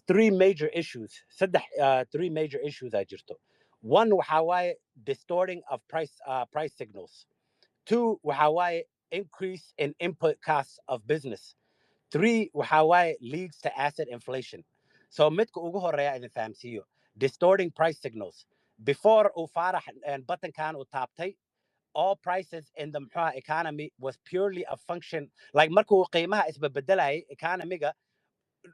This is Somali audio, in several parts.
three major issues. Three major issues I jirto. One, waxa waaye distorting of price signals. Two, waxa waaye increase in input costs of business. Three, waxa waaye leads to asset inflation. So midka ugu horeeya idin fahamsiiyo. Distorting price signals. Before uu Faarax buttonkan uu taabtay, all prices in the economy was purely a function, like markuu qiimaha isbabeddelayay economiga,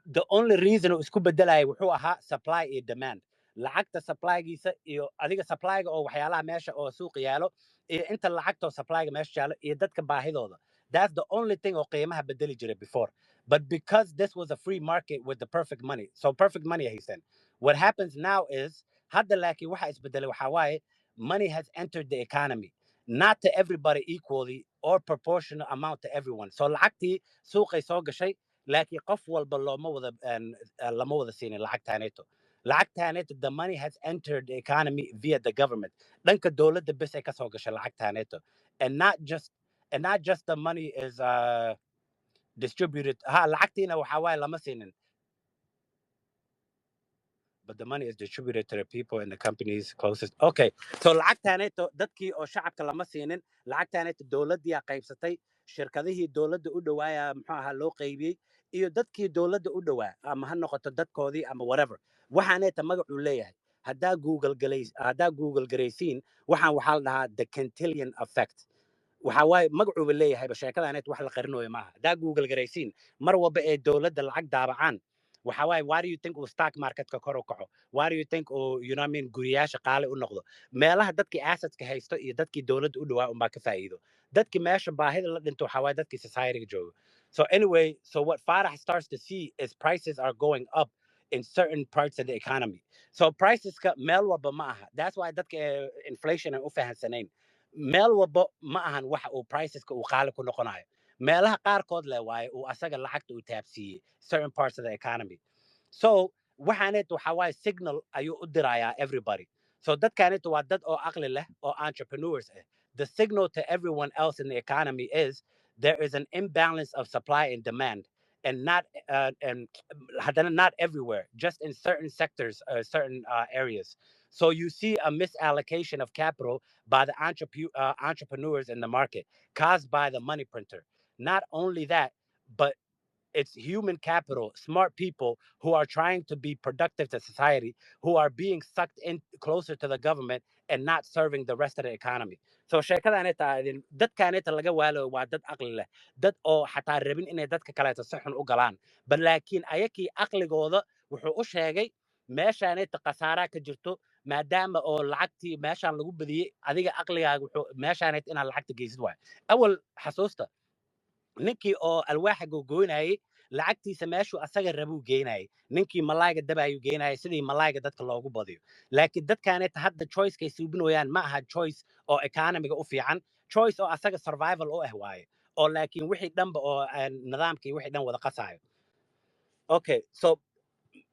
the only reason uu isku beddelaya wuxuu ahaa supply iyo demand. Lacagta supplygiisa iyo adiga supplyga oo waxyaalaha meesha oo suuq yaalo iyo inta lacagta oo supplyga meesha yaalo iyo dadka baahidooda. That's the only thing oo qiimaha beddeli jiray before. But because this was a free market with the perfect money, so perfect money haysan. What happens now is hadda laakiin waxa isbeddelay waxa waaye money has entered the economy, not to everybody equally or proportional amount to everyone. So lacagtii suuqay soo gashay, laakiin qof walba lama wada siinin lacagtaaneeto. Lacagtaaneeto, the money has entered the economy via the government. Dhanka dowladda bis ay ka soo gashay lacagtaaneeto. And not just the money is distributed. Lacagtiina waxa waaye lama siinin. But the money is distributed to the people and the companies closest. Okay, so lacagtaaneeto dadkii oo shacabka lama siinin, lacagtaaneeto dowladdii qaybsatay, shirkadihii dowladda u dhawaaya muxuu ahaa loo qaybiyey, iyo dadkii dowladda u dhawaa ama ha noqoto dadkoodii ama whatever. Waxaaneeta magacuu leeyahay. Haddaa Google garaysiin, waxaa la dhahaa the Cantillon effect. waxa waaye magacuuba leeyahayba sheekadaaneet wax la qarinooyo maaha. Haddaa Google garaysiin, mar walba ee dowladda lacag daabacaan, waxa waaye why do you think uu stock marketka kor u kaco? Why do you think uu guriyaasha qaali u noqdo? Meelaha dadkii assetska haysto iyo dadkii dowladda u dhawaa unbaa ka faa'iido. Dadkii meesha baahida la dhinto waxa waaye dadkii society-ga jooga. So anyway, so what Farah starts to see is prices are going up in certain parts of the economy. So priceska meel walba ma aha. That's why dadka inflation aan u fahansanayn. Meel walba ma ahan waxa uu priceska uu qaali ku noqonayo. Meelaha qaarkood leh waaye uu asaga lacagta uu taabsiiyey certain parts of the economy. So waxaaneet waxa waaye signal ayuu u dirayaa everybody. So dadkaaneet waa dad oo aqli leh oo entrepreneurs ah. The signal to everyone else in the economy is there is an imbalance of supply and demand, and not everywhere, just in certain sectors, certain areas. So you see a misallocation of capital by the entrepreneurs in the market caused by the money printer. Not only that, but it's human capital, smart people who are trying to be productive to society, who are being sucked in closer to the government and not serving the rest of the economy. So sheekadaaneta dadkaaneta laga waalo waa dad aqli leh, dad oo xataa rabin inay dadka kaleeto si xun u galaan. But laakiin ayakii aqligooda wuxuu u sheegay meeshaaneta khasaaraa ka jirto, maadaama oo lacagtii meeshaan lagu badiyey, adiga aqligaaga wuxuu meeshaanet inaad lacagta geysid waay. Awal xasuusta ninkii oo alwaaxa gogoynayay lacagtiisa meeshuu asaga rabuu geynayay, ninkii malaayga dabayuu geynayay sidii malaayga dadka loogu badiyo. Laakiin dadkaaneeta hadda choicekay suubinayaan ma aha choice oo economiga u fiican, choice oo asaga survival u ah waaye, oo laakiin wixii dhanba oo nidaamkii wixii dhan wada qasaayo. Okay, so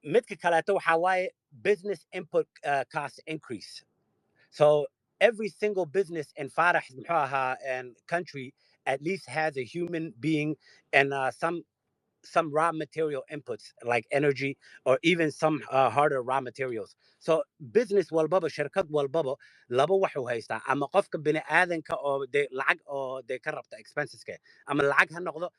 midka kaleeto waxa waaye business input cost increase. So every single business in Farah country at least has a human being and some raw material inputs like energy or even some harder raw materials. So business walbaba, shirkad walbaba, laba waxu haystaa ama qofka bini aadanka oo de lacag oo de ka rabta expenseska, ama lacag ha noqdo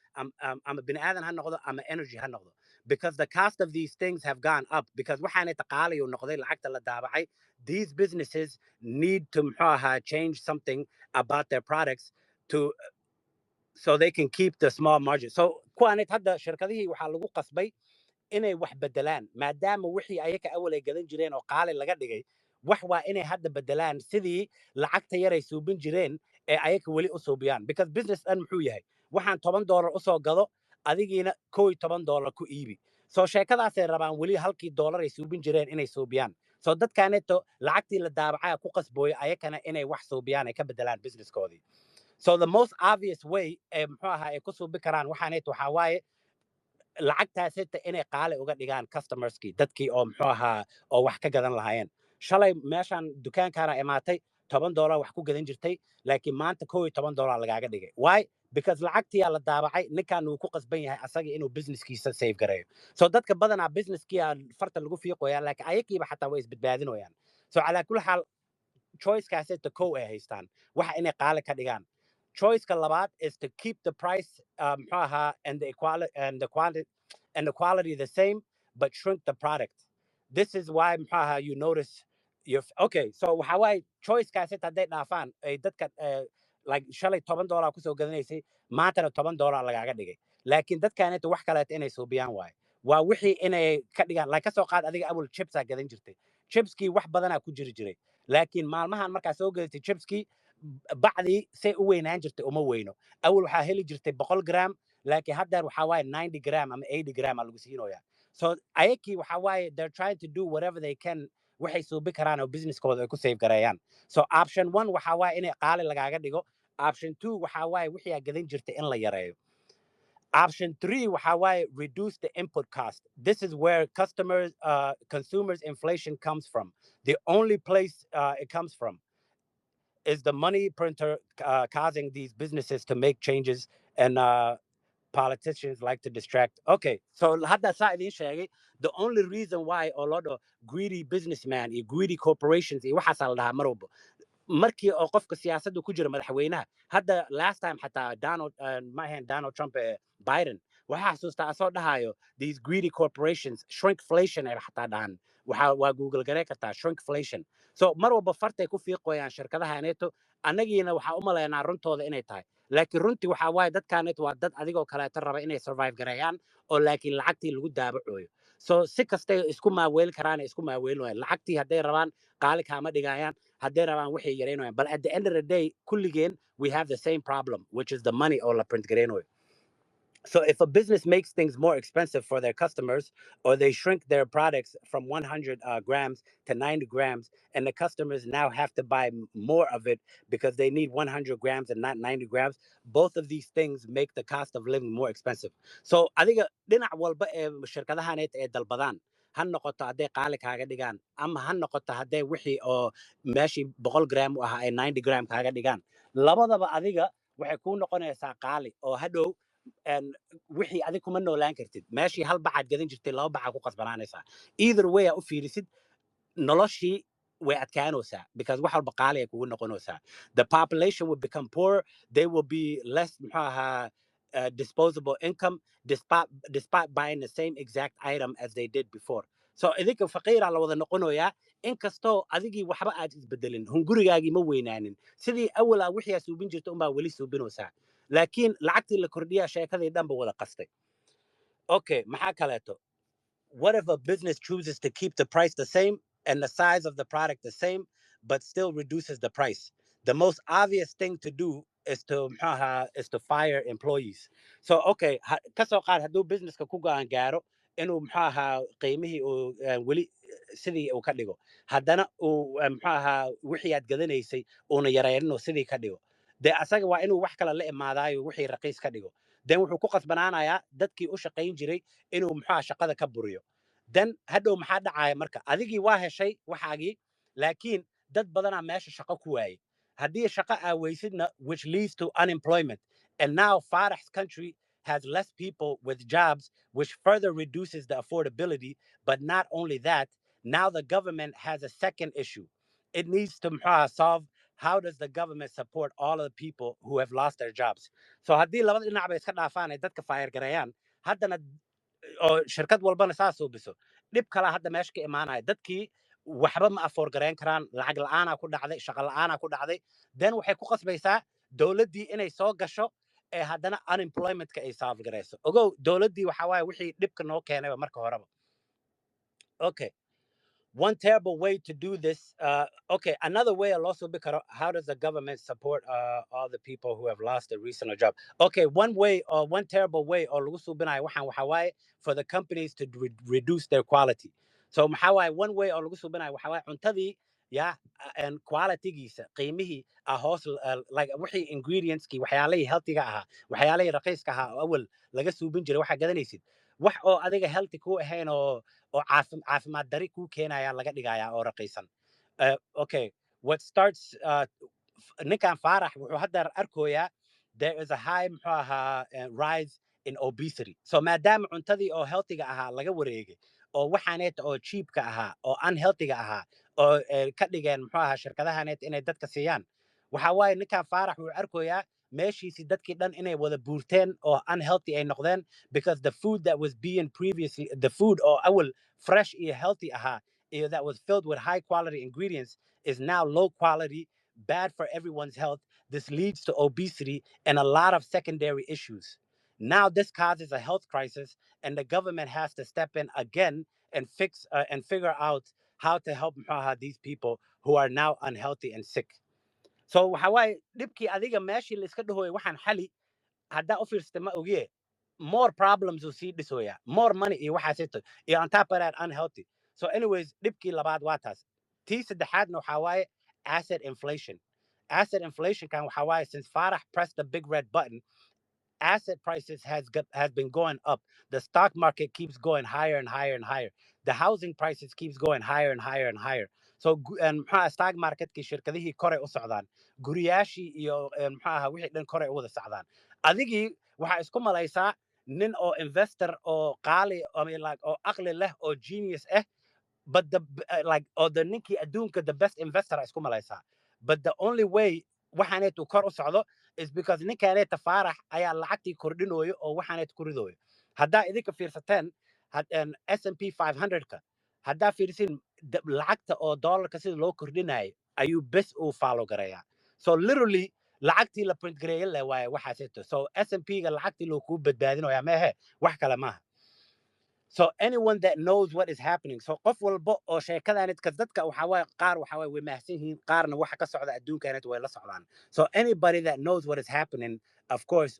ama bini aadan ha noqdo ama energy ha noqdo. Because the cost of these things have gone up because waxaanay taqaalayo noqday lacagta la daabacay. These businesses need to change something about their products to so they can keep the small margin. So kuwaanet hadda shirkadihii waxaa lagu qasbay inay wax bedelaan maadaama wixii ayaka awal ay gadan jireen oo qaali laga dhigay. Wax waa inay hadda bedelaan sidii lacagta yar ay suubin jireen ee ayaka weli u suubiyaan. Because business dhan muxuu yahay? Waxaan $10 u soo gado, adigiina $11 ku iibi. So sheekadaasay rabaan weli halkii dollar ay suubin jireen inay suubiyaan. So dadkaaneeto lacagtii la daabacaya ku qasbooyo ayakana inay wax suubiyaan ay ka bedelaan businesskoodii. So the most obvious way ay ku suubi karaan waxaaneet waxaa waaye lacagtaasita inay qaali uga dhigaan customerskii, dadkii oo oo wax ka gadan lahaayeen. Shalay meeshaan dukaankaana imaatay $10 wax ku gadan jirtay, laakiin maanta $11 lagaaga dhigay. Why? because lacagtii la daabacay ninkan uu ku qasban yahay asaga inuu businesskiisa save gareeyo so dadka badanaa businesskii farta lagu fiiqoyaa laakiin ayagiiba xataa way isbadbaadinayaan so calaa kulli xaal choicekaaseta kow ay haystaan waxa inay qaali ka dhigaan choiceka labaad is to keep the price muxuu ahaa and the quality the same but shrink the product this is why muxuu ahaa you notice okay so waxa waaye choicekaaseta hadday dhaafaan ay dadka like shalay $10 kusoo gadanaysay maantana $10 lagaaga dhigay laakiin dadkaaneta wax kaleeta inay suubiyaan waaye waa wixii inay ka dhigaan like kasoo qaad adiga awal chipsaa gadan jirtay chipskii wax badanaa ku jiri jiray laakiin maalmahan markaa soo gadatay chipskii bacdii say u weynaan jirtay uma weyno awal waxaa heli jirtay 100 gram laakiin haddeer waxaa waaye 90 gram ama 80 gram aa lagu siinoyaa so ayakii waxaa waaye they're trying to do whatever they can waxay suubi karaan oo businesskooda ay ku save gareeyaan so option 1 waxaa waaye inay qaali lagaaga dhigo option 2 waxaa waaye wixii aa gadan jirtay in la yareeyo option 3 waxaa waaye reduce the input cost this is where consumers inflation comes from the only place it comes from is the money printer causing these businesses to make changes and politicians like to distract. Okay, so hadda saa idin sheegay the only reason why a lot of greedy businessmen and greedy corporations iyo waxaas la dhahaa mar walba markii oo qofka siyaasadda ku jira madaxweynaha hadda last time xataa Donald Trump Biden waxaa xasuustaa asoo dhahayo these greedy corporations shrinkflation ay xataa dhahan waa google garee kartaa shrinkflation so mar walba fartay ku fiiqoyaan shirkadahaneeto annagiina waxaa u malaynaa runtooda inay tahay laakiin runtii waxaa waaye dadkaaneeto waa dad adigoo kaleeto raba inay survive gareeyaan oo laakiin lacagtii lagu daabacoyo so si kastay isku maaweeli karaanay isku maaweelinayaan lacagtii hadday rabaan qaali kaama dhigayaan hadday rabaan waxay yareynayaan but at the end of the day kulligeen we have the same problem which is the money oo la print gareynayo so if a business makes things more expensive for their customers or they shrink their products from 100 grams to 90 grams and the customers now have to buy more of it because they need 100 grams and not 90 grams both of these things make the cost of living more expensive so adiga dhinac walba ee shirkadahaneed ee dalbadaan ha noqoto hadday qaali kaaga dhigaan ama ha noqoto hadday wixii oo meeshii 100 gram u ahaa ay 90 gram kaaga dhigaan labadaba adiga waxay kuu noqonaysaa qaali oo hadhow wixii adig kuma noolaan kartid meeshii hal bacaad gadan jirtay laba bacaa ku qasbanaanaysaa either way aa u fiirisid noloshii way adkaanaysaa because wax walba qaali ay kugu noqonaysaa the population will become poor they will be less muxuu ahaa disposable income despite buying the same exact item as they did before so idinka faqiira la wada noqonayaa inkastoo adigii waxba aad isbedelin hungurigaagii ma weynaanin sidii awalaa wixii aad suubin jirta unbaa weli suubinaysaa laakiin lacagtii la kordhiyaa sheekadii dhanba wada qastay okay maxaa kaleeto what if a business chooses to keep the price the same and the size of the product the same but still reduces the price the most obvious thing to do is to fire employees so okay kasoo qaad hadduu businesska ku go'aan gaaro inuu muxuu ahaa qiimihii uu weli sidii uu ka dhigo haddana uu muxuu ahaa wixii aad gadanaysay uuna yareyninoo sidii ka dhigo dee asaga waa inuu wax kale la imaadaayo wixii raqiis ka dhigo den wuxuu ku qasbanaanayaa dadkii u shaqayn jiray inuu muxuu ahaa shaqada ka buriyo den hadhow maxaa dhacaya marka adigii waa heshay waxaagii laakiin dad badanaa meesha shaqo ku waayey haddii shaqo aa weysidna which leads to unemployment and now Farah's country has less people with jobs which further reduces the affordability but not only that now the government has a second issue it needs to solve how does the government support all of the people who have lost their jobs so haddii labada dhinac bay iska dhaafaan ay dadka fayar gareeyaan haddana oo shirkad walbana saa suubiso dhib kala hadda meesha ka imaanaya dadkii waxba ma afoor gareyn karaan lacag la'aana ku dhacday shaqo la'aana ku dhacday then waxay ku qasbaysaa dowladdii inay soo gasho ee haddana unemploymentka ay solve gareyso ogow dowladdii waxa waaye wixii dhibka noo keenayba marka horeba okay one terrible way to do this okay another way also because how does the government support all the people who have lost their recent job okay one way or one terrible way or lagu subinayo waxaan waxa waaye for the companies to reduce their quality so waxa waaye one way or lagu subinayo waxa waaye cuntadii yeah and qualitygiisa qiimihii hoos like wixii ingredientskii waxyaalihii healthyga ahaa waxyaalihii raqiiska ahaa oo awal laga suubin jiray waxa gadanaysid wax oo adiga healthy ku ahayn oo caafimaad dari ku keenaya laga dhigaya oo raqiisan okay what starts ninkan Faarax wuxuu hadda arkoyaa there is a high rise in obesity. So maadaama cuntadii oo healthyga ahaa laga wareegay oo waxaaneeta oo cheapka ahaa oo unhealthyga ahaa oo ka dhigeen shirkadahaneeta inay dadka siiyaan waxa waaye ninkan faarax wuu arkoyaa meeshiisii dadkii dhan inay wada buurteen oo unhealthy ay noqdeen because the food that was being previously the food oo awal fresh iyo healthy ahaa iyo that was filled with high quality ingredients is now low quality, bad for everyone's health. This leads to obesity and a lot of secondary issues. Now this causes a health crisis, and the government has to step in again and fix and figure out how to help these people who are now unhealthy and sick. So Hawaii dibki adiga meshi liska dhahoy waxan xali hadda u fiirsata ma ogiye more problems u sii dhisoya more money iyo waxaaseeto iyo on top of that unhealthy. So anyways dibki labaad waa taas tii saddexaadna waxa waaye asset inflation. Asset inflation kan waxa waaye since Farah pressed the big red button, asset prices has been going up. The stock market keeps going higher and higher and higher. The housing prices keeps going higher and higher and higher. So stock market ki shirkadihii kore u socdaan guriyaashi iyo wixii dhan kore u wada socdaan adigii waxa isku malaysaa nin oo investor oo qaali oo aqli leh oo genius but the or the ninki adduunka the best investor isku malaysaa but the only way waxaaneetu kor u socdo is because ninkaneeta faarax ayaa lacagtii kordhinooyo oo waxaaneet ku ridooyo haddaa idinka fiirsateen S&P 500ka haddaa fiirsin lacagta oo dollarka sida loo kordhinayo ayuu bes uu follow garayaa. So literally lacagtii la print gareeye le waaye waxaaseeto. So S&P ga lacagtii loo kuu badbaadinoyaa meehe wax kale maaha. So anyone that knows what is happening, so qof walba oo sheekadaanid ka dadka waxa way qaar waxa way way mahsan yihiin qaarna waxa ka socda adduunkaanid way la socdaan. So anybody that knows what is happening, of course,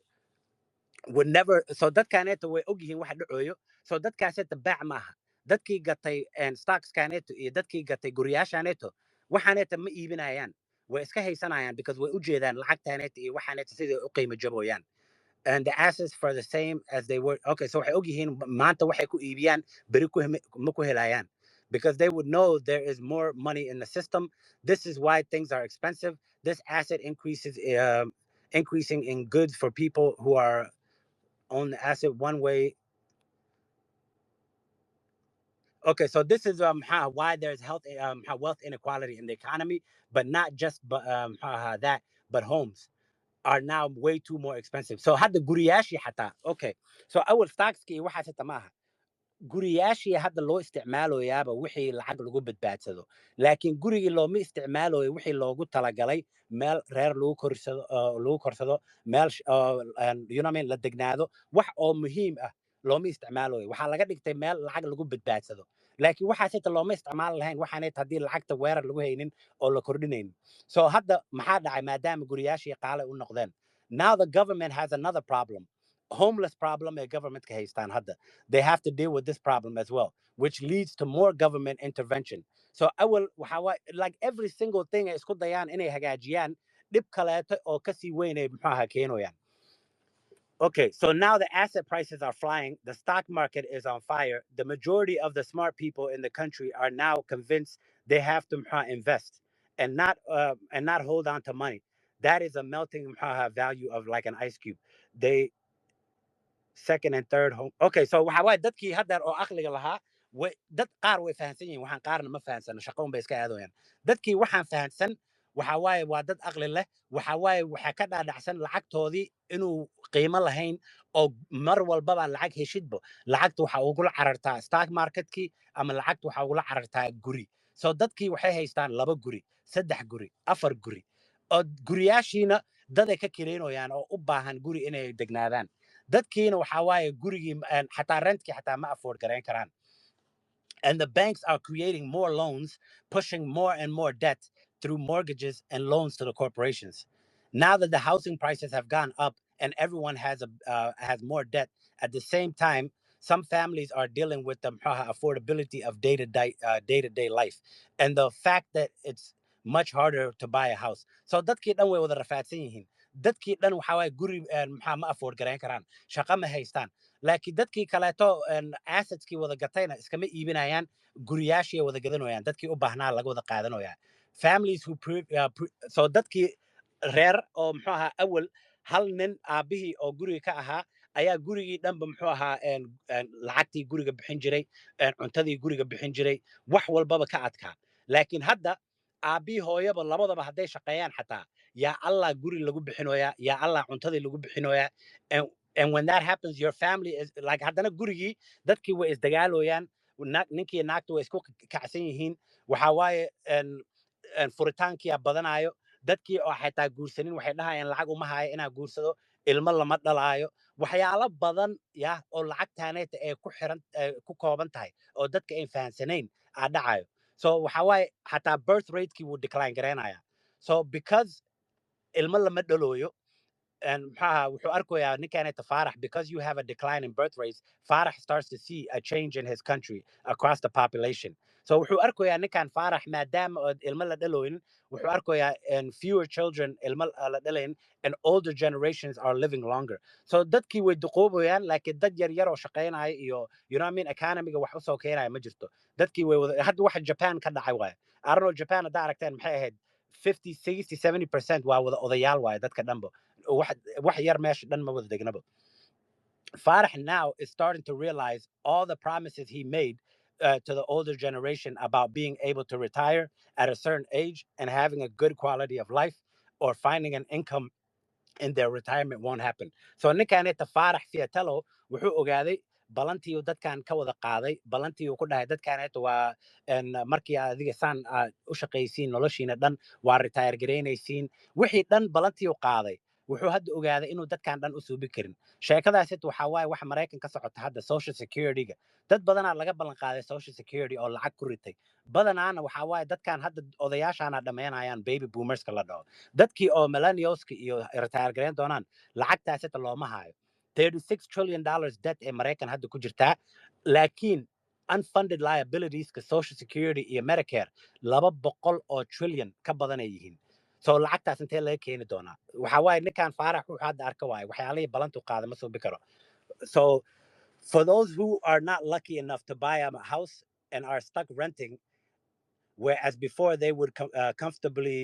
would never. So dadkaaneeto way og yihiin waxa dhacooyo. So dadkaaseeta baac maaha. Dadkii gatay stocks kaaneeto iyo dadkii gatay guriyaashaaneeto waxaaneeta ma iibinayaan. Way iska haysanayaan because way u jeedaan lacagtaaneeto iyo waxaaneeto sidii u qiimo jaboyaan. And the assets for the same as they were. Okay, so waxay og yihiin maanta waxay ku iibiyaan beri ma ku helayaan because they would know there is more money in the system. This is why things are expensive. This asset increases increasing in goods for people who are on the asset one way. Okay, so this is why there's wealth inequality in the economy, but not just that, but homes are now way too more expensive. So had the guriyashi hata. Okay. So awal stocks ki waxa sita maaha. Guriyashi hadda loo isticmaaloyaaba wixii lacag lagu badbaadsado. Laakiin gurigii looma isticmaaloyo wixii loogu talagalay meel reer lagu korsado meel you know what I mean la degnaado wax oo muhiim ah looma isticmaaloyo. Waxa laga dhigtay meel lacag lagu badbaadsado. Laakiin waxa sita looma isticmaal lahayn waxaaneed haddii lacagta weerar lagu haynin oo la kordhinayn. So hadda maxaa dhacay maadaama guriyaashii qaale u noqdeen. Now the government has another problem. Homeless problem a government ka haystaan hadda. They have to deal with this problem as well, which leads to more government intervention. So I will like every single thing ay isku dayaan inay hagaajiyaan dhib kaleeto oo kasii weyn ay keenayaan. Okay, so now the asset prices are flying. The stock market is on fire. The majority of the smart people in the country are now convinced they have to invest and not hold on to money. That is a melting value of like an ice cube. They second and third home. Okay, so waxa way dadkii hadda oo aqliga lahaa dad qaar way fahansan yihiin waxaan qaarna ma fahansano shaqoon bay iska aadayaan. Dadkii waxaan fahansan waxa way waa dad aqli leh waxa way waxa ka dhaadhacsan lacagtoodii inuu qiimo lahayn oo mar walbaba lacag heshidbo lacagta waxa ugu la carartaa stock marketkii ama lacagta waxa ugu la carartaa guri. So dadkii waxay haystaan 2 guri, 3 guri, 4 guri. Oo guriyaashiina dad ay ka kireynayaan oo u baahan guri inay degnaadaan. Dadkiina waxa waaye gurigii xataa rentkii xataa ma afford garayn karaan. And the banks are creating more loans, pushing more and more debt through mortgages and loans to the corporations. Now that the housing prices have gone up and everyone has more debt, at the same time, some families are dealing with the affordability of day-to-day life and the fact that it's much harder to buy a house. So dadkii dhan way wada rafaadsan yihiin. Dadkii dhan waxa way guri ma afford garayn karaan. Shaqo ma haystaan. Laakiin dadkii kaleeto assetskii wada gatayna iskama iibinayaan guriyaashii wada gadanayaan dadkii u baahnaa laga wada qaadanayaa. Families who so dadkii reer oo awal hal nin aabihii oo guriga ka ahaa ayaa gurigii dhanba muxuu ahaa lacagtii guriga bixin jiray, cuntadii guriga bixin jiray, wax walbaba ka adkaa. laakiin hadda aabbihii hooyaba labadaba hadday shaqeeyaan xataa yaa allah guri lagu bixinoyaa, yaa allah cuntadii lagu bixinoyaa. And when that happens, your family is like haddana gurigii dadkii way isdagaalooyaan, ninkii naagtu way isku kacsan yihiin. waxa waaye furitaankiyaa badanaayo. dadkii oo xataa guursanin waxay dhahayaan lacag uma haayo inaa guursado, ilmo lama dhalaayo. waxyaalo badan ya oo lacagtaaneeta ee ku kooban tahay oo dadka ay fahansanayn aa dhacayo. so waxa waaye xataa birth ratekii wuu decline garaynaya. so because ilmo lama dhalooyo, and wuxuu arkayaa ninkaaneta Farah, because you have a decline in birth rates, Farah starts to see a change in his country across the population. So wuxuu arkayaa ninkan Farah maadaama ilmo la dhalooyin, wuxuu arkayaa fewer children ilmo la dhalayn, and older generations are living longer. So dadkii way duqoobayaan, laakiin dad yar yar oo shaqeynaya iyo you know what I mean economiga wax u soo keenaya ma jirto. dadkii way hadda waxa Japan ka dhacay waay. I don't know Japan hadda aragteen maxay ahayd 50 60 70% waa wada odayaal waay dadka dhanba. wax yar meesha dhan ma wada degnaba. Farah now is starting to realize all the promises he made to the older generation about being able to retire at a certain age and having a good quality of life, or finding an income in their retirement won't happen. So ninkaaneta Farah Fiatelo wuxuu ogaaday balantii uu dadkan ka wada qaaday, balantii uu ku dhahay dadkaaneta waa markii adiga saan u shaqaysiin noloshiina dhan waa retire garaynaysiin, wixii dhan balantii uu qaaday. wuxuu hadda ogaaday inuu dadkan dhan u suubi karin. sheekadaas waxa waaye wax Mareykan ka socota hadda social security-ga. dad badanaa laga ballan qaaday social security oo lacag ku ritay. badanaana waxa waaye dadkan hadda odayaashaana dhammaynayaan baby boomerska la dhaho. dadkii oo millennialska iyo retire garayn doonaan lacagtaas looma haayo. $36 trillion debt ee Mareykan hadda ku jirtaa, laakiin unfunded liabilitieska social security iyo Medicare 200 trillion ka badan ay yihiin. so lacagtaas intee laga keeni doonaa? waxa waaye ninkan Farah wuxuu hadda arka waaye waxyaalihii balantu qaada ma soo bi karo. So for those who are not lucky enough to buy a house and are stuck renting, whereas before they would comfortably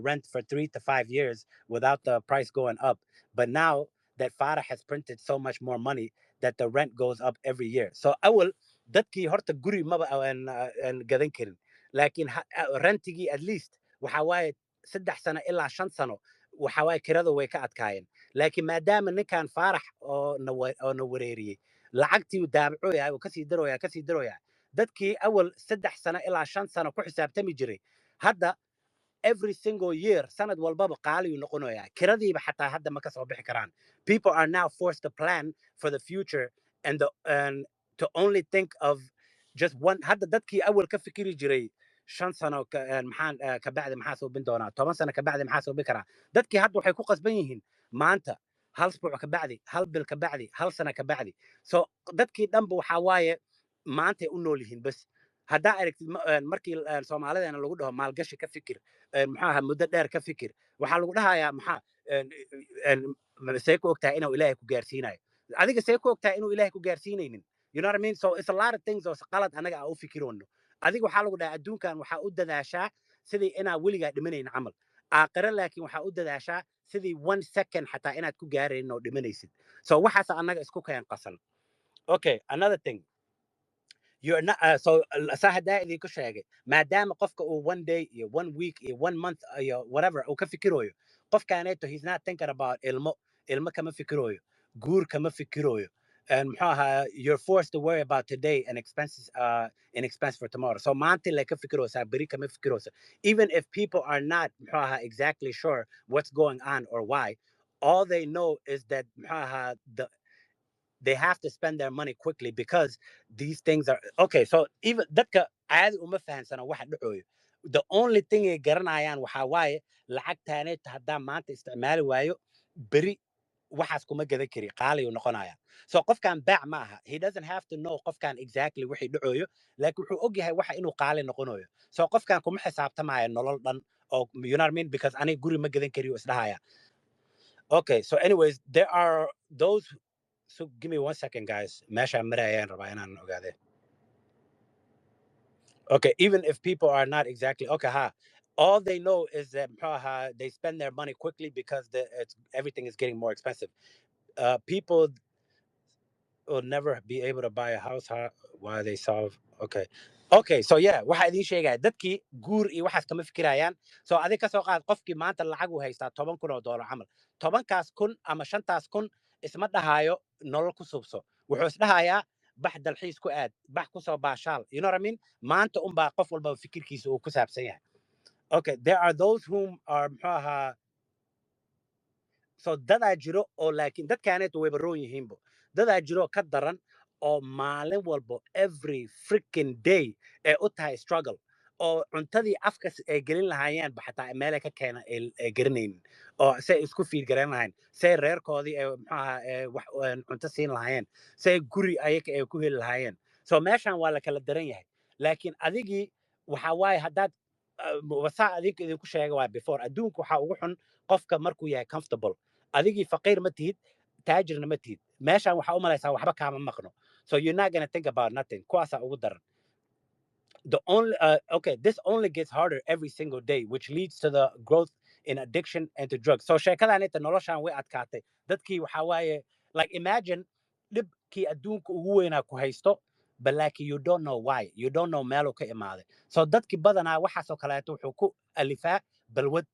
rent for 3 to 5 years without the price going up, but now that Farah has printed so much more money that the rent goes up every year. So awal dadkii horta guri maba gadan karin, laakiin rentigii at least waxa waaye 3 sano ilaa 5 sano waxa waaye kirada way ka adkaayeen. laakiin maadaama ninkan Farah oo na wareeriyay lacagtii uu daabacoyaa oo kasii daroyaa dadkii awal 3 sano ilaa 5 sano ku xisaabtami jiray, hadda every single year sanad walbaba qaali uu noqonayaa. kiradiiba xataa hadda ma ka soo bixi karaan. People are now forced to plan for the future and to only think of just one. hadda dadkii awal ka fikiri jiray 5 sano maxaan ka bacdi maxaa soo bin doonaa, 10 sano ka bacdi maxaa soo bin karaa, dadkii hadda waxay ku qasban yihiin maanta, hal isbuuc ka bacdi, hal bil ka bacdi, hal sano ka bacdi. so dadkii dhanba waxa waaye maantay u nool yihiin bas. haddaa aragtid markii Soomaalideena lagu dhaho maalgashi ka fikir, muddo dheer ka fikir, waxaa lagu dhahayaa see ku ogtahay inuu Ilaahay ku gaarsiinayo. adiga see ku ogtahay inuu Ilaahay ku gaarsiinaynin? You know what I mean? So it's a lot of things oo qalad anaga aan u fikiroono. adiga waxaa lagu dhahaa adduunkan waxaa u dadaashaa sidii inaa weligaa dhimanayn camal. aakhire laakiin waxaa u dadaashaa sidii 1 second xataa inaad ku gaaraynin oo dhimanaysid. so waxaas anaga isku keen qasan. Okay, another thing. You're not so sahadaa idinku sheegay maadaama qofka uu 1 day iyo 1 week iyo 1 month iyo whatever uu ka fikirooyo, qofkaaneeto he's not thinking about ilmo kama fikirooyo, guur kama fikirooyo, and you're forced to worry about today and expense for tomorrow. So maanta la ka fikiroosa, bari kama fikiroosa. Even if people are not exactly sure what's going on or why, all they know is that they have to spend their money quickly because these things are okay. So even dadka caadi uma fahansana waxa dhacoyo. The only thing ay garanayaan waxa waaye lacagtaaneed haddaa maanta isticmaali waayo beri waxaas kuma gadan kari, qaali uu noqonaya. so qofkan baac ma aha. He doesn't have to know qofkan exactly wixii dhacoyo, laakiin wuxuu og yahay waxa inuu qaali noqonayo. so qofkan kuma xisaabtamaya nolol dhan oo you know what I mean, because aniga guri ma gadan kari oo isdhahaya. Okay, so anyways, there are those. So give me 1 second, guys. Mesha marayaan rabaa inaan ogaade. Okay, even if people are not exactly okay, All they know is that they spend their money quickly because everything is getting more expensive. People will never be able to buy a house. Why they solve? Okay. Okay, so yeah, waxa idin sheegaya dadkii guur iyo waxaas kama fikirayaan. So adig ka soo qaad qofkii maanta lacag uu haystaa 10,000 oo dollar camal. 10kaas kun ama 5taas kun isma dhahayo nolol ku subso. Wuxuu is dhahayaa bax dalxiis ku aad, bax ku soo baashaal. You know what I mean? Maanta unbaa qof walba fikirkiisa uu ku saabsan yahay. Okay, there are those whom are so dadaa jiro oo laakiin dadkaaneetu wayba roon yihiinbo dadaa jiro ka daran oo maalin walbo every freaking day ee u tahay struggle oo cuntadii afka ay gelin lahaayeenba xataa meelay ka keena ay garanaynin oo say isku fiid garan lahayn say reerkoodii ay wax cunto siin lahaayeen say guri ayaga ay ku heli lahaayeen so meeshan waa la kala daran yahay laakiin adigii waxa waaye haddaad wasaa adig idinku sheega waa before adduunka waxaa ugu xun qofka markuu yahay comfortable adigii faqiir ma tihid taajirna ma tihid meeshan waxaa u malaysaa waxba kaama maqno so you're not gonna think about nothing kuwaasaa ugu daran the only okay, this only gets harder every single day, which leads to the growth in addiction and to drugs. So sheekadan inta noloshan way adkaatay dadkii waxa waaye like imagine dhibkii adduunka ugu weynaa ku haysto but like you don't know why you don't know meeluu ka imaaday so dadkii badanaa waxaasoo kaleeto wuxuu ku alifaa balwad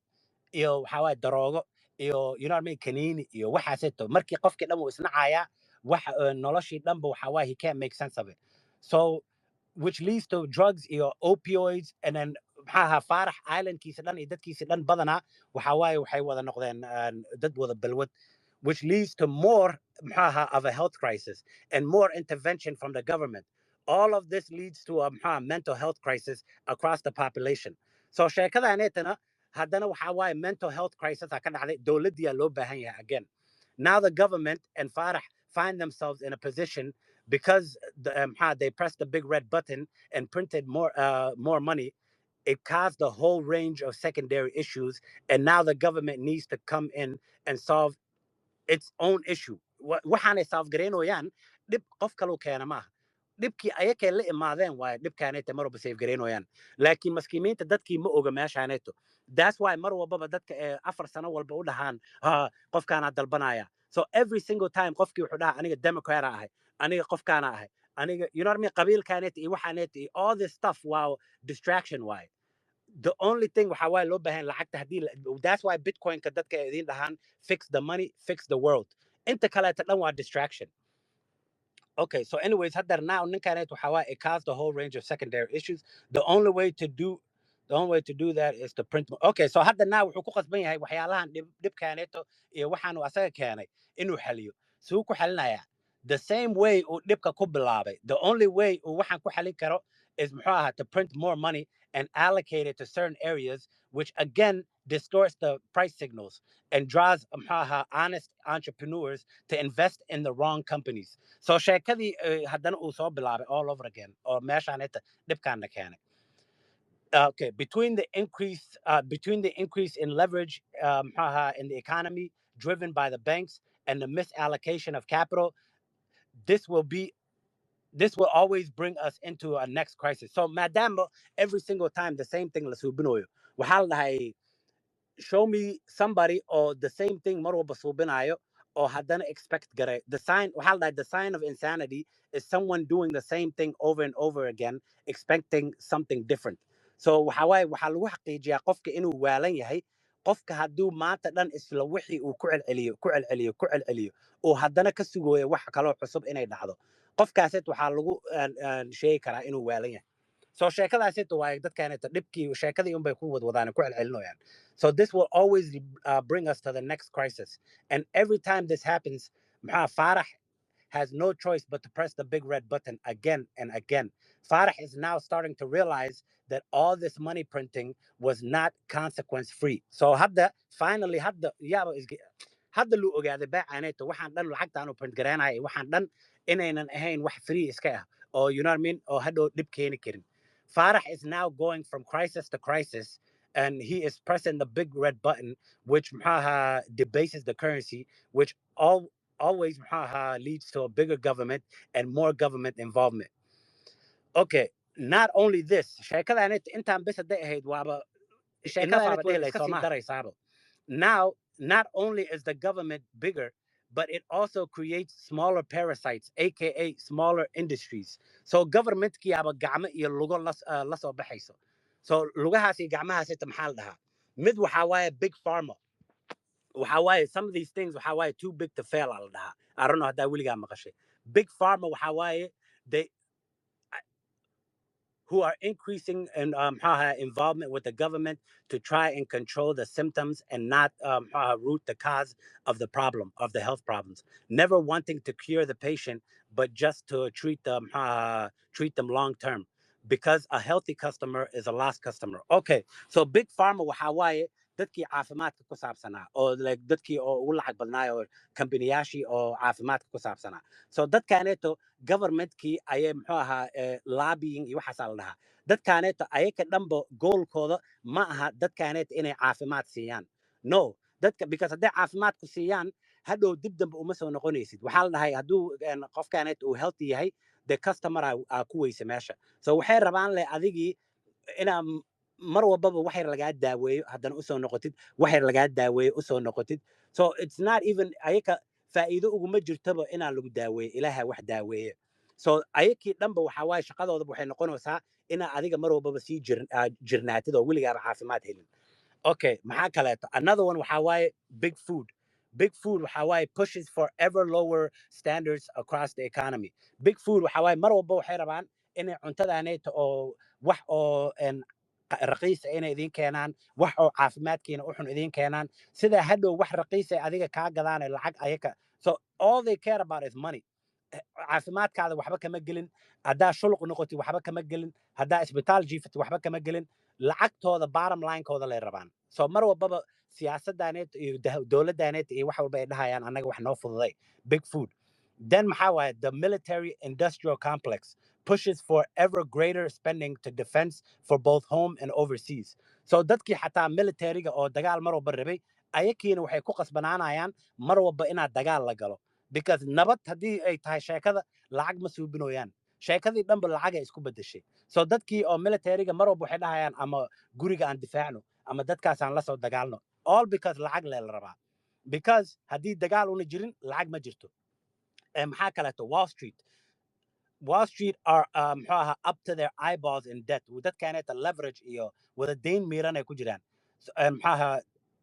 iyo waxa waaye daroogo iyo you know what I mean kaniini iyo waxaaseeto markii qofkii dhan uu isnacayaa wax noloshii dhanba waxa waaye he can't make sense of it so which leads to drugs iyo opioids and then Farax islandkiisa dhan iyo dadkiisa dhan badanaa waxa waaye waxay wada noqdeen dad wada balwad which leads to more of a health crisis and more intervention from the government all of this leads to a mental health crisis across the population so sheekadaanetana haddana waxa waaye mental health crisis ka dhacday dowladdiyaa loo baahan yahay again now the government and Farax find themselves in a position because they pressed the big red button and printed more money. It caused a whole range of secondary issues, and now the government needs to come in and solve its own issue. Waxaanay saafgareynayaan dhib qof kaloo keena maaha dhibkii ayakay la imaadeen waaye dhibkaanayta mar walba saafgareynayaan laakiin maskiimiinta dadkii ma oga meeshaanayto that's why mar walbaba dadka ee 4 sano walba u dhahaan qofkaanaa dalbanaya so every single time qofkii wuxuu dhahaa aniga democrat ahay aniga qofkaana ahay aniga you know what I mean qabiilkaanayta iyo waxaanayta iyo all this stuff wow distraction waaye the only thing waxa waaye loo baahan lacagta hadii that's why bitcoin ka dadka idin dhahaan fix the money fix the world inta kaleeta dhan waa distraction okay so anyways now it caused a whole range of secondary issues the only way to do that is to print okay so now wuxuu ku qasban yahay waxyaalahan dhibkaaneeto iyo waxaanu asaga keenay inuu xaliyo suu ku xalinaya the same way uu dhibka ku bilaabay the only way uu waxaan ku xalin karo is to print more money and allocate it to certain areas which again distorts the price signals and draws honest entrepreneurs to invest in the wrong companies so sheekadii haddana uu soo bilaabay all over again oo meeshaaneta dhibkaana keenay okay between the increase in leverage in the economy driven by the banks and the misallocation of capital this will always bring us into a next crisis so madam every single time the same thing la suubinayo waxaa la dhahay show me somebody or the same thing mar walba suubinayo or haddana expect gare the sign waxaa la dhahay the sign of insanity is someone doing the same thing over and over again expecting something different so waxa waaye waxaa lagu xaqiijiyaa qofka inuu waalan yahay qofka hadduu maanta dhan isla wixii uu ku celceliyo oo haddana ka sugooya wax kaloo cusub inay dhacdo qofkaaset waxaa lagu sheegi karaa inuu waalan yahay so sheekadaaset waaye dadkaaneta dhibkii sheekadii unbay ku wadwadaan ku celcelinayaan so this will always bring us to the next crisis and every time this happens Farah has no choice but to press the big red button again and again. Farah is now starting to realize that all this money printing was not consequence free. So finally hadda lu ogaaday baacaneeto waxaan dhan lacagtaan u print garaynaya waxaan dhan inaynan ahayn wax free iska ah oo you know what I mean oo hadhow dhib keeni karin Farah is now going from crisis to crisis and he is pressing the big red button which debases the currency which always leads to a bigger government and more government involvement okay not only this sheekadaanit intaan bes hadday ahayd waaba enough aba dhihi lahayd, kasii daraysaaba. Now, not only is the government bigger, but it also creates smaller parasites, aka smaller industries. So government ki aba gacmo iyo lugo la soo baxayso. So lugahaas iyo gacmahaas inta maxaa la dhahaa? Mid waxaa waaye big pharma. Waxaa waaye some of these things waxaa waaye too big to fail aa la dhahaa. I don't know haddaa weligaa maqashay. Big pharma waxaa waaye they who are increasing in involvement with the government to try and control the symptoms and not root the cause of the problem, of the health problems. Never wanting to cure the patient, but just to treat them long term. Because a healthy customer is a lost customer. Okay, so big pharma waxaa waaye dadkii caafimaadka ku saabsanaa oo like dadkii oo ugu lacag badnaay oo kambaniyaashi oo caafimaadka ku saabsanaa. So dadkaaneeto governmentkii ayay lobbying iyo waxaasaa la dhahaa. Dadkaaneeto ayaka dhanba goolkooda ma aha dadkaaneeto inay caafimaad siiyaan. No, dadka because hadday caafimaadku siiyaan hadhow dib dambe uma soo noqonaysid. Waxaa la dhahay hadduu qofkaaneeto uu healthy yahay the customer aa ku weysa meesha. So waxay rabaan leh adigii inaa mar walbaba wax yar lagaa daaweeyo haddana usoo noqotid, wax yar lagaa daaweeyo usoo noqotid. So it's not even ayaka faa'iido uguma jirtaba inaan lagu daaweeyo, ilaaha wax daaweeye. So ayakii dhanba waxaa waaye shaqadooda waxay noqonaysaa inaa adiga mar walbaba sii jirnaatid oo weligaaba caafimaad helin. Okay, maxaa kaleeto? Another one waxaa waaye big food. Big food waxaa waaye pushes for ever lower standards across the economy. Big food waxaa waaye mar walba waxay rabaan inay cuntadaaneeto oo wax oo raqiis inay idin keenaan, wax oo caafimaadkiina u xun idin keenaan, sida hadhow wax raqiis ay adiga kaa gadaan lacag ayaka. So all they care about is money. caafimaadkaada waxba kama gelin, haddaa shuluq noqotid waxba kama gelin, haddaa isbitaal jiifatid waxba kama gelin, lacagtooda bottom line-kooda lay rabaan. So mar walbaba siyaasadaaneed iyo dowladaaneed iyo wax walba ay dhahayaan annaga wax noo fududay. Big food. Then maxaa waaye the military industrial complex pushes for ever greater spending to defense for both home and overseas. So dadkii xataa militariga oo dagaal mar walba rabay ayakiina waxay ku qasbanaanayaan mar walba inaad dagaal la galo. Because nabad haddii ay tahay sheekada lacag ma suubinooyaan. Sheekadii dhanba lacag ay isku bedeshay. So dadkii oo militariga mar walba waxay dhahayaan ama guriga aan difaacno ama dadkaas aan la soo dagaalno. All because lacag lee la rabaa. Because haddii dagaal una jirin lacag ma jirto. Maxaa kaleeto? Wall Street. Wall Street are up to their eyeballs in debt. Dadkaaneeta leverage iyo wada dayn miiran ay ku jiraan.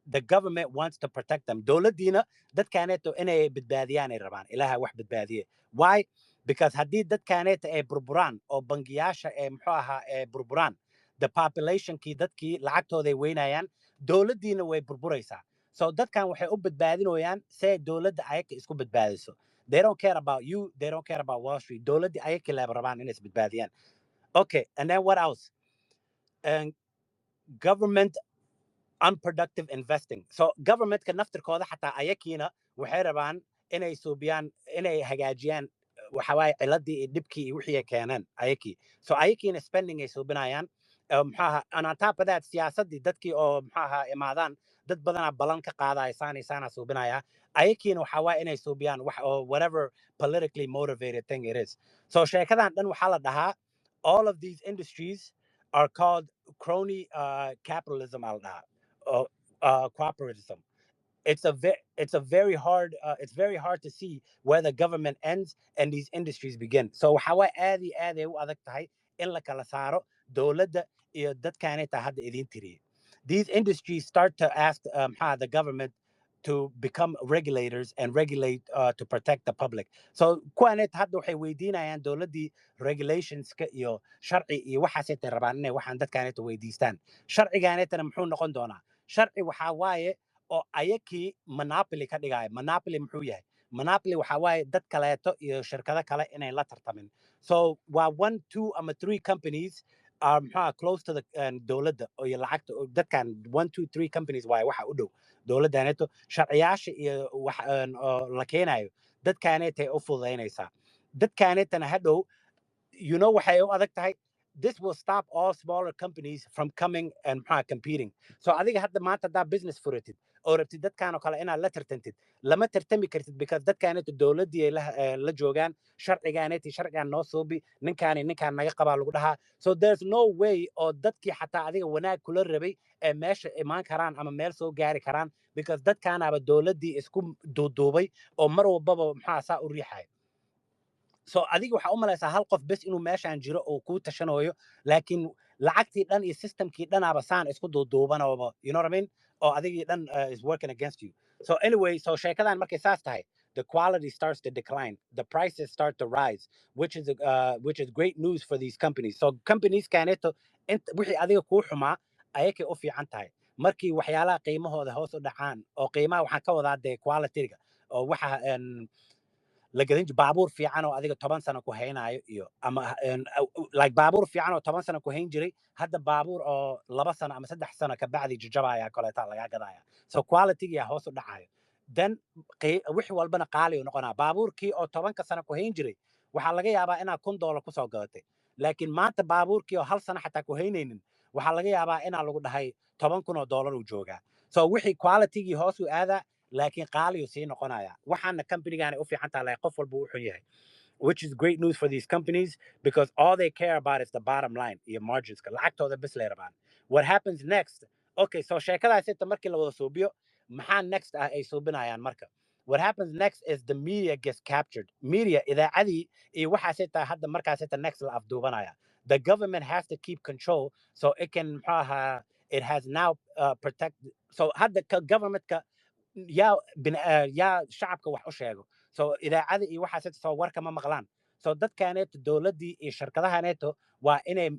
The government wants to protect them. Dowladdiina dadkaaneeto inay badbaadiyaan ay rabaan. Ilaaha wax badbaadiye. Why? Because haddii dadkaaneeta ay burburaan oo bangiyaasha ay burburaan, the populationkii dadkii lacagtooda ay weynayaan, dowladdiina way burburaysaa. So dadkan waxay u badbaadinayaan say dowladda ayaka isku badbaadiso. They don't care about you. They don't care about Wall Street. Dowladda ayaka leeba rabaan inay isbadbaadiyaan. Okay, and then what else? And government unproductive investing. So government-ka naftirkooda xataa ayakiina waxay rabaan inay suubiyaan, inay hagaajiyaan waxa waaye ciladii iyo dhibkii iyo wixii ay keeneen ayakii. So ayakiina spending ay suubinayaan. And on top of that, siyaasadii dadkii oo imaadaan dad badanaa balan ka qaadaya saana suubinaya. Ayakiina waxa waaye inay suubiyaan wax oo whatever politically motivated thing it is. So sheekadan dhan waxaa la dhahaa all of these industries are called crony capitalism al dhahaa. Cooperatism. It's very hard to see where the government ends and these industries begin. So how aadi u adag tahay in la kala saaro dowladda iyo dadkaaneta hadda idin tiriye. These industries start to ask the government to become regulators and regulate to protect the public. So kuwaanet hadda waxay weydiinayaan dowladdii regulationska iyo sharci iyo waxaasay rabaan inay waxaan dadkaaneta weydiistaan. Sharcigaanetana muxuu noqon doonaa? Sharci waxaa waaye oo ayakii monopoly ka dhigaya. Monopoly muxuu yahay? Monopoly waxaa waaye dad kaleeto iyo shirkado kale inay la tartamin. So waa 1, 2 ama 3 companies are close to the dowladda oo iyo lacagta dadkan 1, 2, 3 companies waaye waxa u dhow dowladdaneeto sharciyaasha iyo wax la keenayo dadkaanetay u fududaynaysaa. Dadkaanetana hadhow waxay u adag tahay. This will stop all smaller companies from coming and competing. So adiga hadda maanta haddaa business furatid oo rabtid dadkan oo kale inaad la tartantid lama tartami kartid because dadkaaneta dowladdii ay la joogaan sharcigaaneti sharcigan noo suubi ninkaan naga qabaa lagu dhahaa so there's no way oo dadkii xataa adiga wanaag kula rabay ee meesha imaan karaan ama meel soo gaari karaan because dadkaanaaba dowladdii isku duuduubay oo mar walbaba maxaa saa u riixaya so adiga waxa u malaysaa hal qof bes inuu meeshaan jiro oo kuu tashanayo laakiin lacagtii dhan iyo systemkii dhanaaba saan isku duuduubanaba you know what I mean oo adigii dhan is working against you so anyway so sheekadan markay saas tahay the quality starts to decline the prices start to rise which is great news for these companies so companies kaneto wixii adiga kuu xumaa ayakay u fiican tahay markii waxyaalaha qiimahooda hoos u dhacaan oo qiimaha waxaan ka wadaa dee qualityga oo waxa لقدين بابور في عنو أذيك 10 سنة كهينايو إيو أما like بابور في عنو 10 سنة كهين جري هذا بابور أو 2 سنة أما 6 سنة كبعد جبايا كله تعالى يا قضايا so quality يا هوس دعاية then وحي والبنا قالي ونقنا بابور كي أو 10 سنة كهين جري وحلاقي يابا أنا $1 كسو قاتي لكن ما أنت بابور كي أو هل سنة حتى كهينين وحلاقي يابا أنا لقول هاي $10 وجوجا so وحي quality هوس هذا لكن قالوا يسين قنايا وحنا company يعني أوفي حتى لا يقفل بوحيه which is great news for these companies because all they care about is the bottom line your margins كالعكتو ده بس لير بان what happens next okay so شيكلا ستة مركي لو صوبيو محل next أي صوبنا يعني مركا what happens next is the media gets captured media إذا عادي واحد ستة هذا مركا ستة next الأفضوبنا يعني the government has to keep control so it can it has now protect so هذا government يا شعبك wax u sheego so idaacada iyo waxa soo warka ma maqlaan so dadkaaneeto dawladii iyo shirkadahaneeto waa inay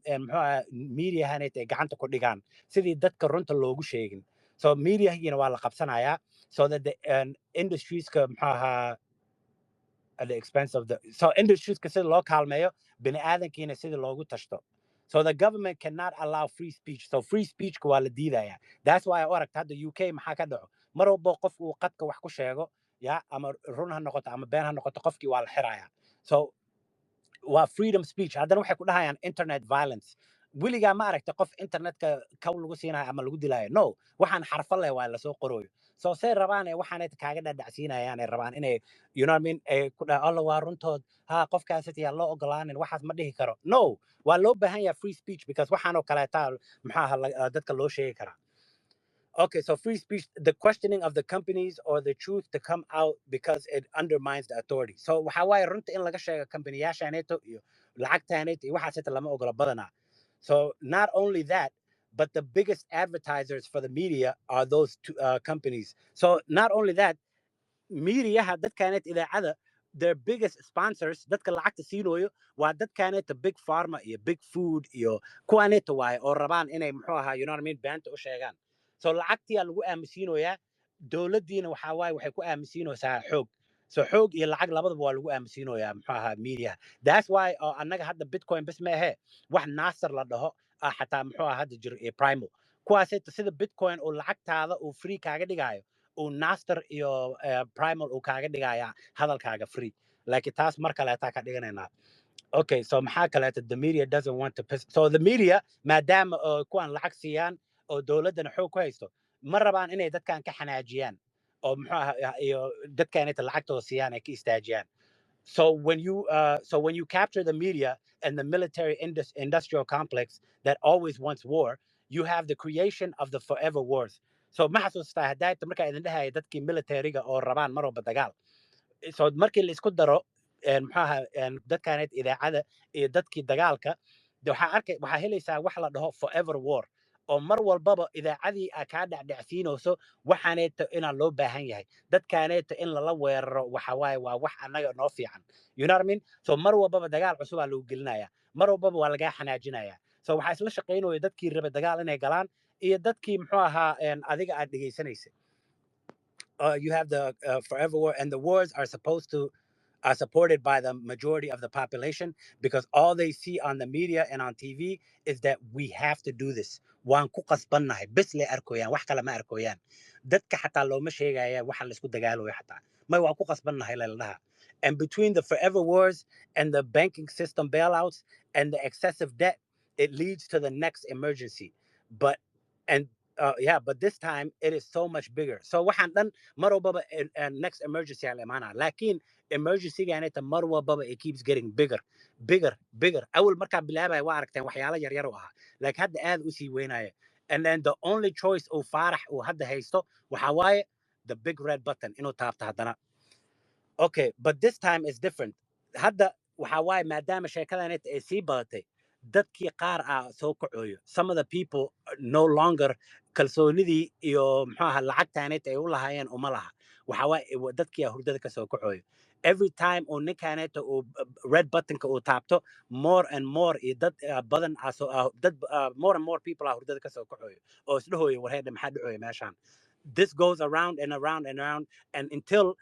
media-haneeto gacanta ku dhigaan sidii dadka runta loogu sheegin so media-hina waa la qabsanayaa so that the industries ka at the expense of the so industries ka sida loo kaalmeeyo bini aadankiina sida loogu tashto so the government cannot allow free speech so free speech ka waa la diidaya that's why aragta hadda UK maxaa ka dhaco mar walba qof uu qadka wax ku sheego ya ama run ha noqoto ama been ha noqoto qofkii waa la xiraaya so waa freedom speech haddana waxay ku dhahayaan internet violence weligaa ma aragta qof internetka kaw lagu siinayo ama lagu dilaayo no waxaan xarfo leh waa lasoo qorooyo so say rabaan waxaanay kaaga dhadhacsiinayaan ay rabaan inay you know what I mean ku dhaha alla waa runtood ha qofkaasita yaa loo ogolaanin waxaas ma dhihi karo no waa loo baahan yahay free speech because waxaanoo kaleetaa maxaa dadka loo sheegi karaa okay, so free speech, the questioning of the companies or the truth to come out because it undermines the authority. So how I run in like a company yashaneto lacagtaneto waxa sita lama ogola badana. So not only that, but the biggest advertisers for the media are those two, companies. So not only that, media that كانت إذاعة their biggest sponsors dadka lacagta siinayo waa dadkaaneta big pharma iyo big food iyo kuwaaneta waay oo rabaan inay muxuu ahaa you know what I mean beenta u sheegaan so lacagtiyaa lagu aaminsiinoyaa dowladdiina waxaa waaye waxay ku aaminsiinaysaa xoog so xoog iyo lacag labadaba waa lagu aaminsiinoyaa muxuu ahaa media that's why annaga hadda bitcoin bas ma ahe wax naasar la dhaho xataa muxuu ahaa hadda jiro iyo primal kuwaaseta sida bitcoin oo lacagtaada uu free kaaga dhigaayo naster iyo primal uu kaaga dhigaya hadalkaaga free like taas mar kale taa ka dhiganayna okay so maxaa kale the media doesn't want to so the media maadaama kuwan lacag siiyaan oo dawladana xoog ku haysto ma rabaan inay dadkan ka xanaajiyaan oo muxuu ahaa iyo dadkan inta lacagtooda siiyaan ay ka istaajiyaan so when you capture the media and the military industrial complex that always wants war you have the creation of the forever wars so ma xasuustaa hadaayta markaa idin dhahaya dadkii militariga oo rabaan mar walba dagaal so markii la isku daro maxaa dadkaaneed idaacada iyo dadkii dagaalka waxaa helaysaa wax la dhaho forever war oo mar walbaba idaacadii kaa dhacdhacsiinayso waxaaneeta inaa loo baahan yahay dadkaaneeta in lala weeraro waxa waaye waa wax annaga noo fiican you know what I mean so mar walbaba dagaal cusubaa lagu gelinaya mar walbaba waa lagaa xanaajinaya so waxaa isla shaqaynaya dadkii raba dagaal inay galaan iyo dadkii muxuu ahaa adiga aad dhegaysanaysa you have the forever war and the wars are supported by the majority of the population because all they see on the media and on TV is that we have to do this waan ku qasbannahay bes le arkoyaan wax kale ma arkoyaan dadka xataa looma sheegaya waxa la isku dagaalayo xataa may waan ku qasbannahay leeladaha and between the forever wars and the banking system bailouts and the excessive debt it leads to the next emergency but and Yeah, but this time it is so much bigger. So waxaan dhan mar walbaba next emergency aan la imaanaa. Laakiin emergency-gaaneta mar walbaba it keeps getting bigger, bigger, bigger. Awal markaan bilaabaya waa aragteen waxyaalo yaryar u ahaa. Like hadda aad u sii weynaya. And then the only choice uu Faarax uu hadda haysto waxaa waaye the big red button inuu taabto haddana. Okay, but this time is different. Hadda waxa waaye maadaama sheekadanet ay sii badatay dadkii qaar soo kacoyo. Some of the people no longer kalsoonidii iyo muxuu ahaa lacagtaanet ay u lahaayeen uma laha. Waxa waaye dadkii hurdada ka soo kacoyo. Every time uu ninkaaneta uu red buttonka uu taabto more and more iyo dad badan dad more and more people hurdada ka soo kacoyo oo isdhahoyo warheedha maxaa dhacoyo meeshaan. This goes around and around and around and until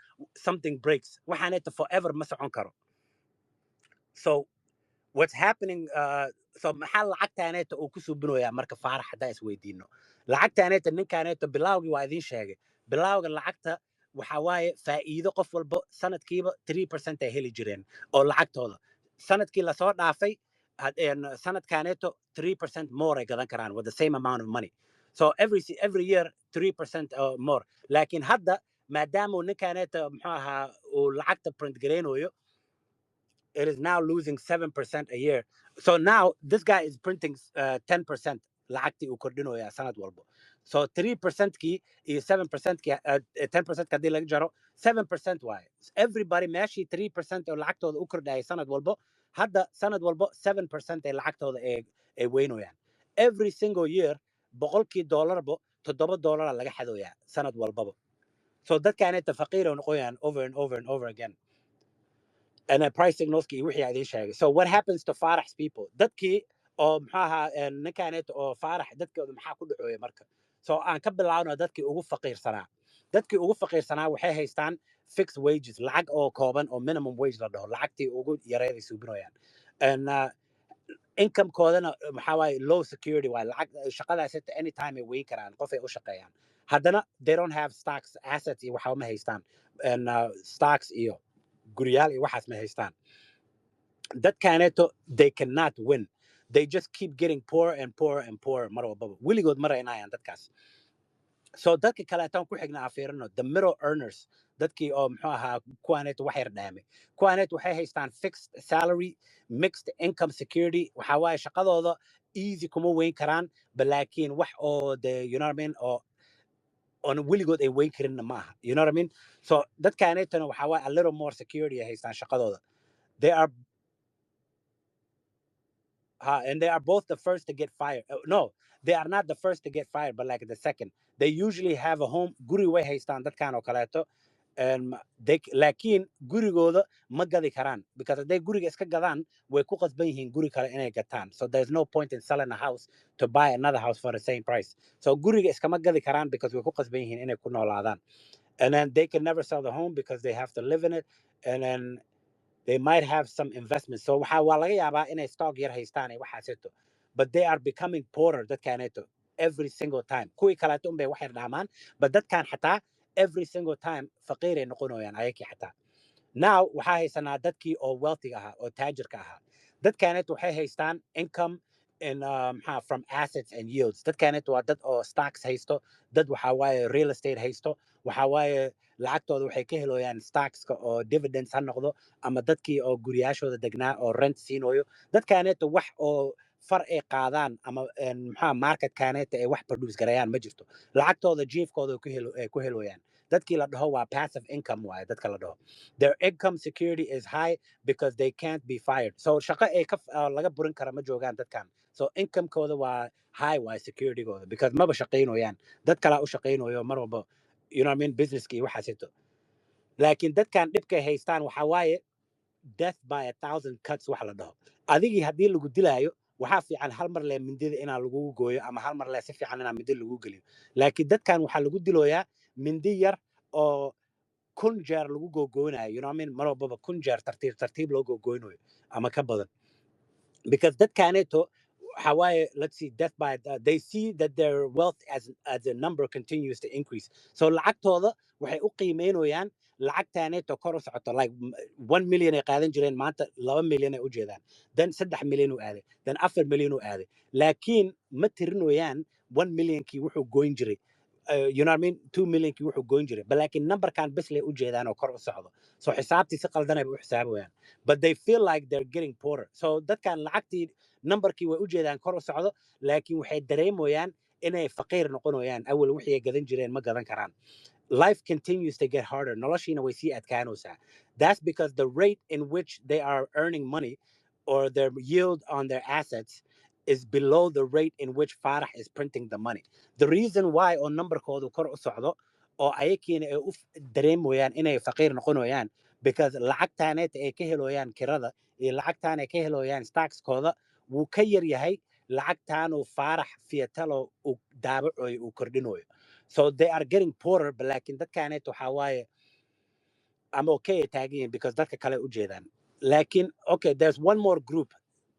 something breaks. Waxaaneta forever ma socon karo. So what's happening so maxaa lacagtaaneeta uu ku suubinoyaa marka Faarax haddaa isweydiino. Lacagtaaneeta ninkaaneeta bilaawgii waa idiin sheegay. Bilaawga lacagta waxa waaye faa'iido qof walba sanadkiiba 3% ay heli jireen oo lacagtooda. Sanadkii la soo dhaafay sanadkaaneeto 3% more ay gadan karaan with the same amount of money. So every year 3% more. Laakiin hadda maadaama ninkaaneeta muxuu ahaa uu lacagta print gareynayo it is now losing 7% a year. So now this guy is printing 10% lacagti uu kordhinoya sanad walbo. So 3% ki iyo 7% ki 10% kadii laga jaro 7% waaye. Everybody meeshii 3% oo lacagtooda u kordhaya sanad walbo hadda sanad walbo 7% ee lacagtooda ay weynayaan. Every single year boqolkii dollarbo $7 laga xadoyaa sanad walbaba. So dadkaaneta faqiir oo noqoyaan over and over and over again. And then price signals ki wixii idin sheegay. So what happens to Faarax's people? Dadkii oo muxuu ahaa ninkaanet oo Faarax dadkooda maxaa ku dhacoya marka. So aan ka bilaawno dadkii ugu faqiirsanaa. Dadkii ugu faqiirsanaa waxay haystaan fixed wages, lacag oo kooban oo minimum wage la dhaho, lacagtii ugu yareeday suubinoyaan. And income koodana maxaa waaye low security waaye, lacag shaqadaas anytime ay weyn karaan qof ay u shaqeeyaan. Haddana they don't have stocks, assets iyo waxa ma haystaan. And stocks iyo guryaal iyo waxaas ma haystaan. Dadkaaneeto they cannot win. They just keep getting poorer and poorer and poorer mar walbaba. Weligood ma raynayaan dadkaas. So dadka kaleetaan ku xigna afiirino the middle earners dadkii oo muxuu ahaa kuwaaneeto wax yar dhaamay. Kuwaaneeto waxay haystaan fixed salary, mixed income security. Waxa waaye shaqadooda easy kuma weyn karaan balaakiin wax oo you know what I mean oo on weligood ay weyn karinna maaha. You know what I mean? So dadkaaneetana waxa waaye a little more security ay haystaan shaqadooda. They are and they are both the first to get fired. No, they are not the first to get fired, but like the second. They usually have a home. Guri way haystaan dadkaan oo kaleeto. They laakiin gurigooda ma gadi karaan because they guriga iska gadaan way ku qasban yihiin guri kale inay gataan. So there's no point in selling a house to buy another house for the same price. So guriga iskama gadi karaan because way ku qasban yihiin inay ku noolaadaan. And then they can never sell the home because they have to live in it. And then they might have some investments. So waa laga yaabaa inay stock yar haystaan ay waxaaseeto. But they are becoming poorer dadkaaneeto every single time. Kuwii kaleeto unbay wax yar dhaamaan. But dadkaan xataa every single time faqiiray noqonayaan ayakii xataa. Now waxaa haysanaa dadkii oo wealthy ahaa oo taajirka ahaa. Dadkaaneeto waxay haystaan income in from assets and yields. Dadkaaneeto waa dad oo stocks haysto, dad waxaa waaye real estate haysto, waxaa waaye lacagtooda waxay ka heloyaan stockska oo dividends ha noqdo ama dadkii oo guriyaashooda degnaa oo rent siinoyo. Dadkaaneeto wax oo far ay qaadaan ama marketkaaneeta ay wax produce garayaan ma jirto. Lacagtooda jiifkooda ku heloyaan. Dadkii la dhaho waa passive income waaye dadka la dhaho. Their income security is high because they can't be fired. So shaqo ay laga burin kara ma joogaan dadkan. So income kooda waa high waaye security gooda because maba shaqaynoyaan. Dad kala u shaqaynoyo mar walba you know what I mean businesskii waxaaseeto. Laakiin dadkan dhibkay haystaan waxaa waaye death by 1,000 cuts wax la dhaho. Adigii haddii lagu dilaayo waxaa fiican hal mar le mindida inaa lagugu gooyo ama hal mar le si fiican inaa mindi lagu geliyo. Laakiin dadkan waxaa lagu diloyaa mindi yar oo 1,000 jeer lagu googoonayo. You know what I mean? Mar walbaba 1,000 jeer tartiib loo googoonayo ama ka badan. Because dadkaaneeto waxaa waaye let's see death by they see that their wealth as the number continues to increase. So lacagtooda waxay u qiimeynayaan lacagtaaneeto kor u socoto like 1 million ay qaadan jireen maanta 2 million ay u jeedaan then 3 million u aaday then 4 million u aaday laakiin ma tirinayaan 1 millionkii wuxuu goyn jiray you know what I mean 2 millionkii wuxuu goyn jiray laakiin numberkan bes lay u jeedaan oo kor u socdo so xisaabtii si qaldan ay u xisaabayaan but they feel like they're getting poorer so dadkan lacagtii numberkii way u jeedaan kor u socdo laakiin waxay dareemayaan inay faqiir noqonayaan awal wixii ay gadan jireen ma gadan karaan life continues to get harder noloshiina way sii adkaanaysaa that's because the rate in which they are earning money or their yield on their assets is below the rate in which Farah is printing the money. The reason why on number koodu kor u socdo oo ayakiina ay u dareemayaan inay faqiir noqonayaan because lacagtaaneet ay ka helayaan kirada iyo lacagtaan ay ka helayaan stockskooda wuu ka yar yahay lacagtaanuu Farah Fiatalo uu daabacoyo uu kordhinayo so they are getting poorer but laakiin dadkaaneet waxaa waaye I'm okay tagging because dadka kale u jeedaan laakiin okay there's one more group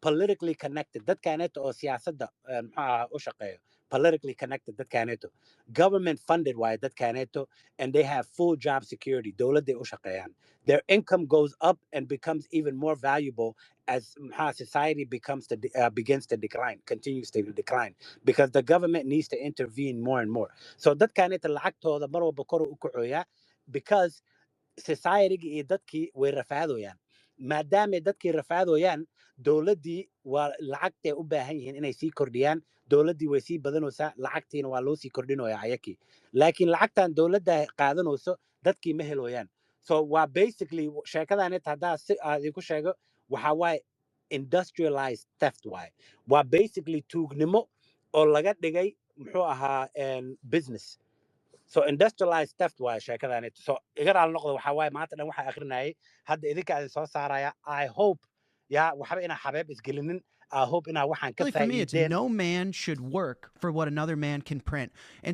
politically connected dadkaaneeto oo siyaasadda maxaa u shaqeeyo politically connected dadkaaneeto government funded waaye dadkaaneeto and they have full job security dowladday u shaqeeyaan their income goes up and becomes even more valuable as society begins to decline continues to decline because the government needs to intervene more and more so dadkaaneeto lacagtooda mar walba kor u kacoyaa because society iyo dadkii way rafaadooyaan maadaamay dadkii rafaadooyaan dowladdii waa lacagtay u baahan yihiin inay sii kordhiyaan dowladdii way sii badanaysaa lacagtiina waa loo sii kordhinayaa ayakii laakiin lacagtan dowladda qaadanayso dadkii ma heloyaan so waa basically sheekadaanet haddaa si idinku sheego waxaa waaye industrialized theft waaye waa basically tuugnimo oo laga dhigay muxuu ahaa business so industrialized theft waaye sheekadaanet so iga raali noqdo waxaa waaye maanta dhan waxaa akhrinayay hadda idinka idin soo saaraya I hope yaa waxba inaa xabeeb isgelinin I hope inaa waxaan ka Really, for me, it's faa'iideen no man should work for what another man can print. And